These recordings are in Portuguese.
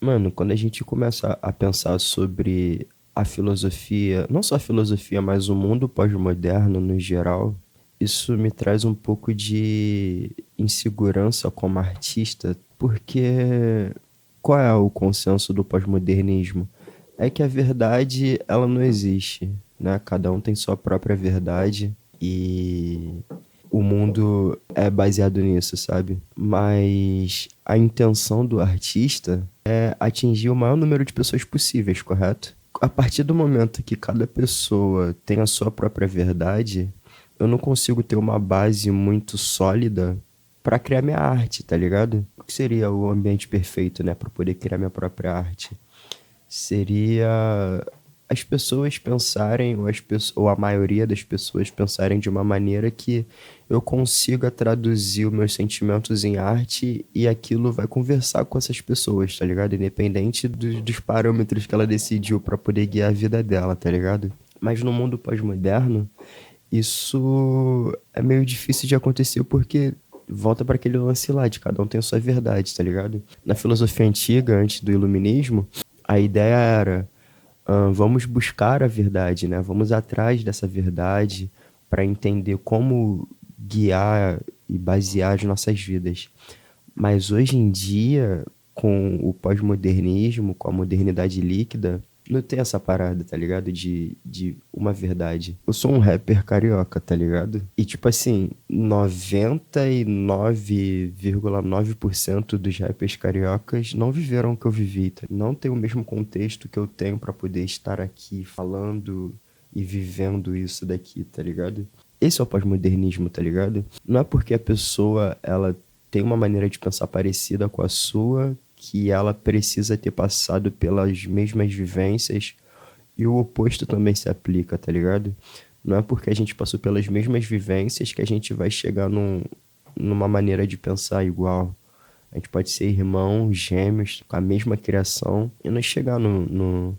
Mano, quando a gente começa a pensar sobre a filosofia, não só a filosofia, mas o mundo pós-moderno no geral, isso me traz um pouco de insegurança como artista, porque qual é o consenso do pós-modernismo? É que a verdade, ela não existe, né? Cada um tem sua própria verdade e o mundo é baseado nisso, sabe? Mas a intenção do artista é atingir o maior número de pessoas possíveis, correto? A partir do momento que cada pessoa tem a sua própria verdade, eu não consigo ter uma base muito sólida para criar minha arte, tá ligado? O que seria o ambiente perfeito, né, para poder criar minha própria arte? Seria as pessoas pensarem, ou a maioria das pessoas pensarem de uma maneira que eu consiga traduzir os meus sentimentos em arte e aquilo vai conversar com essas pessoas, tá ligado? Independente dos parâmetros que ela decidiu para poder guiar a vida dela, tá ligado? Mas no mundo pós-moderno, isso é meio difícil de acontecer porque volta para aquele lance lá de cada um tem a sua verdade, tá ligado? Na filosofia antiga, antes do iluminismo, a ideia era, vamos buscar a verdade, né? Vamos atrás dessa verdade para entender como guiar e basear as nossas vidas. Mas hoje em dia, com o pós-modernismo, com a modernidade líquida, não tem essa parada, tá ligado? De uma verdade. Eu sou um rapper carioca, tá ligado? E tipo assim, 99,9% dos rappers cariocas não viveram o que eu vivi, tá? Não tem o mesmo contexto que eu tenho pra poder estar aqui falando e vivendo isso daqui, tá ligado? Esse é o pós-modernismo, tá ligado? Não é porque a pessoa, ela tem uma maneira de pensar parecida com a sua, que ela precisa ter passado pelas mesmas vivências e o oposto também se aplica, tá ligado? Não é porque a gente passou pelas mesmas vivências que a gente vai chegar numa maneira de pensar igual. A gente pode ser irmão, gêmeos, com a mesma criação e não chegar no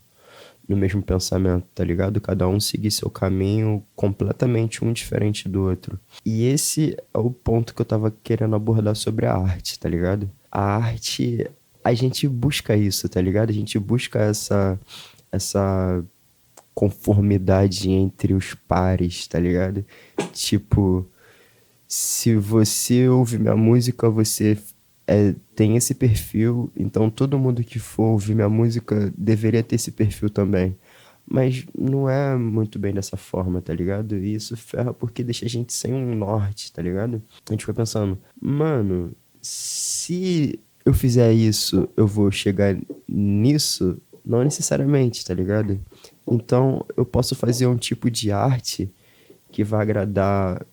mesmo pensamento, tá ligado? Cada um seguir seu caminho completamente um diferente do outro. E esse é o ponto que eu tava querendo abordar sobre a arte, tá ligado? A arte, a gente busca isso, tá ligado? A gente busca essa conformidade entre os pares, tá ligado? Tipo, se você ouve minha música, você tem esse perfil, então todo mundo que for ouvir minha música deveria ter esse perfil também. Mas não é muito bem dessa forma, tá ligado? E isso ferra porque deixa a gente sem um norte, tá ligado? A gente fica pensando, mano, se eu fizer isso, eu vou chegar nisso? Não necessariamente, tá ligado? Então eu posso fazer um tipo de arte que vai agradar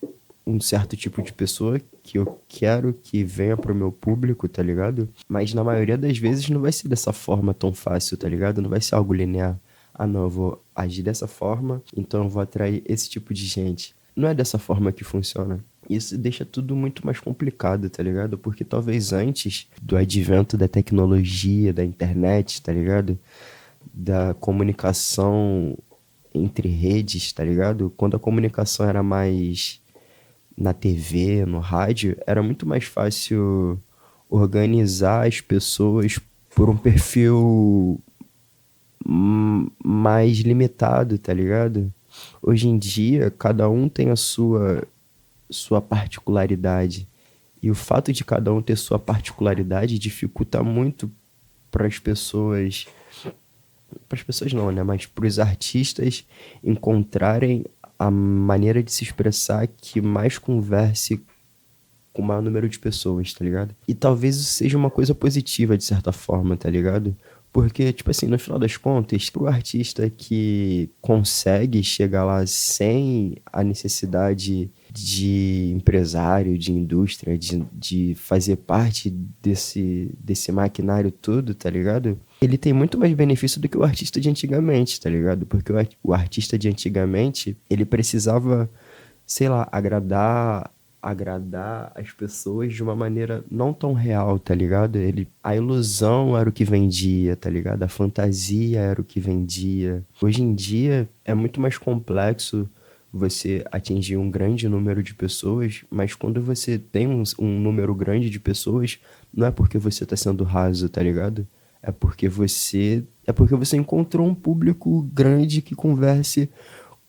um certo tipo de pessoa que eu quero que venha pro meu público, tá ligado? Mas na maioria das vezes não vai ser dessa forma tão fácil, tá ligado? Não vai ser algo linear. Ah, não, eu vou agir dessa forma, então eu vou atrair esse tipo de gente. Não é dessa forma que funciona. Isso deixa tudo muito mais complicado, tá ligado? Porque talvez antes do advento da tecnologia, da internet, tá ligado? Da comunicação entre redes, tá ligado? Quando a comunicação era mais na TV, no rádio, era muito mais fácil organizar as pessoas por um perfil mais limitado, tá ligado? Hoje em dia, cada um tem a sua particularidade. E o fato de cada um ter sua particularidade dificulta muito para as pessoas não, né? Mas para os artistas encontrarem a maneira de se expressar que mais converse com o maior número de pessoas, tá ligado? E talvez isso seja uma coisa positiva, de certa forma, tá ligado? Porque, tipo assim, no final das contas, pro artista que consegue chegar lá sem a necessidade de empresário, de indústria, de fazer parte desse maquinário todo, tá ligado? Ele tem muito mais benefício do que o artista de antigamente, tá ligado? Porque o artista de antigamente, ele precisava, sei lá, agradar as pessoas de uma maneira não tão real, tá ligado? A ilusão era o que vendia, tá ligado? A fantasia era o que vendia. Hoje em dia é muito mais complexo você atingir um grande número de pessoas, mas quando você tem um número grande de pessoas, não é porque você tá sendo raso, tá ligado? É porque você encontrou um público grande que converse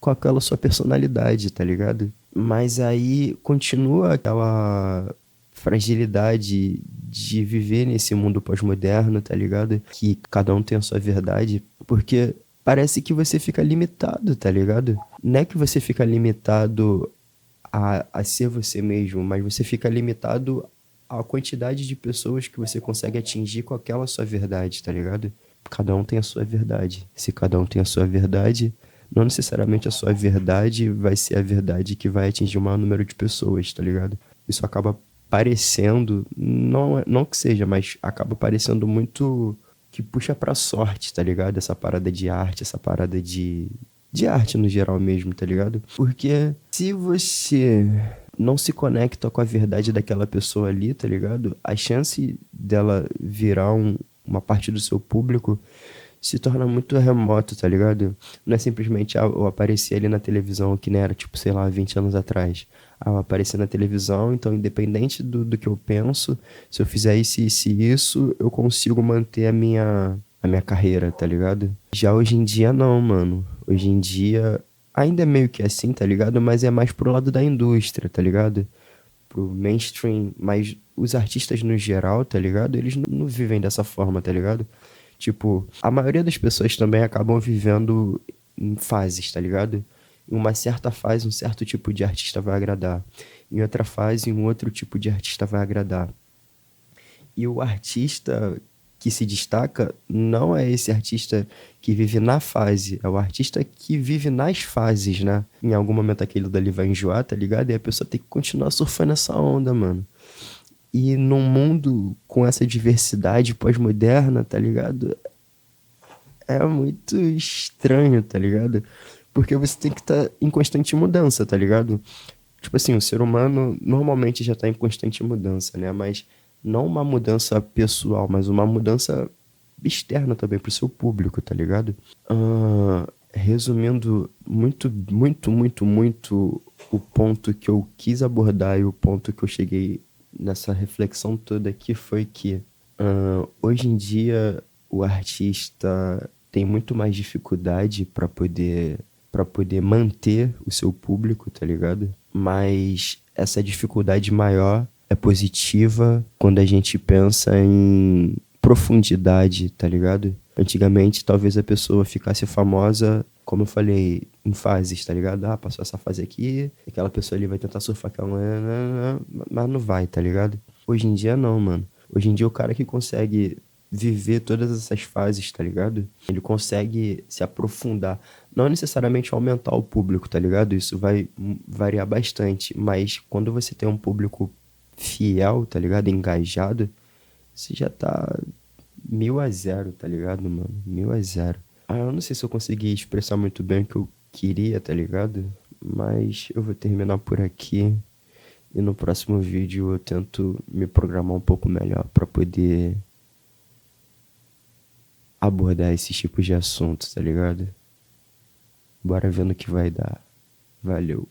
com aquela sua personalidade, tá ligado? Mas aí continua aquela fragilidade de viver nesse mundo pós-moderno, tá ligado? Que cada um tem a sua verdade, porque parece que você fica limitado, tá ligado? Não é que você fica limitado a ser você mesmo, mas você fica limitado à quantidade de pessoas que você consegue atingir com aquela sua verdade, tá ligado? Cada um tem a sua verdade. Se cada um tem a sua verdade, não necessariamente a sua verdade vai ser a verdade que vai atingir o maior número de pessoas, tá ligado? Isso acaba parecendo, não que seja, mas acaba parecendo muito que puxa pra sorte, tá ligado? Essa parada de arte, essa parada de arte no geral mesmo, tá ligado? Porque se você não se conecta com a verdade daquela pessoa ali, tá ligado? A chance dela virar uma parte do seu público se torna muito remoto, tá ligado? Não é simplesmente, eu apareci ali na televisão, que nem era, tipo, sei lá, 20 anos atrás. Eu apareci na televisão, então, independente do que eu penso, se eu fizer isso e isso, eu consigo manter a minha carreira, tá ligado? Já hoje em dia, não, mano. Hoje em dia, ainda é meio que assim, tá ligado? Mas é mais pro lado da indústria, tá ligado? Pro mainstream, mas os artistas no geral, tá ligado? Eles não vivem dessa forma, tá ligado? Tipo, a maioria das pessoas também acabam vivendo em fases, tá ligado? Em uma certa fase, um certo tipo de artista vai agradar. Em outra fase, um outro tipo de artista vai agradar. E o artista que se destaca não é esse artista que vive na fase, é o artista que vive nas fases, né? Em algum momento aquele dali vai enjoar, tá ligado? E a pessoa tem que continuar surfando essa onda, mano. E num mundo com essa diversidade pós-moderna, tá ligado? É muito estranho, tá ligado? Porque você tem que estar em constante mudança, tá ligado? Tipo assim, o ser humano normalmente já tá em constante mudança, né? Mas não uma mudança pessoal, mas uma mudança externa também pro seu público, tá ligado? Resumindo muito, muito, muito, muito o ponto que eu quis abordar e o ponto que eu cheguei nessa reflexão toda aqui foi que hoje em dia o artista tem muito mais dificuldade para poder manter o seu público, tá ligado? Mas essa dificuldade maior é positiva quando a gente pensa em profundidade, tá ligado? Antigamente, talvez a pessoa ficasse famosa, como eu falei, em fases, tá ligado? Ah, passou essa fase aqui, aquela pessoa ali vai tentar surfar aquela, mas não vai, tá ligado? Hoje em dia não, mano. Hoje em dia o cara que consegue viver todas essas fases, tá ligado? Ele consegue se aprofundar. Não necessariamente aumentar o público, tá ligado? Isso vai variar bastante. Mas quando você tem um público fiel, tá ligado? Engajado, você já tá 1000-0, tá ligado, mano? 1000-0. Eu não sei se eu consegui expressar muito bem o que eu queria, tá ligado? Mas eu vou terminar por aqui. E no próximo vídeo eu tento me programar um pouco melhor pra poder abordar esses tipos de assuntos, tá ligado? Bora ver no que vai dar. Valeu.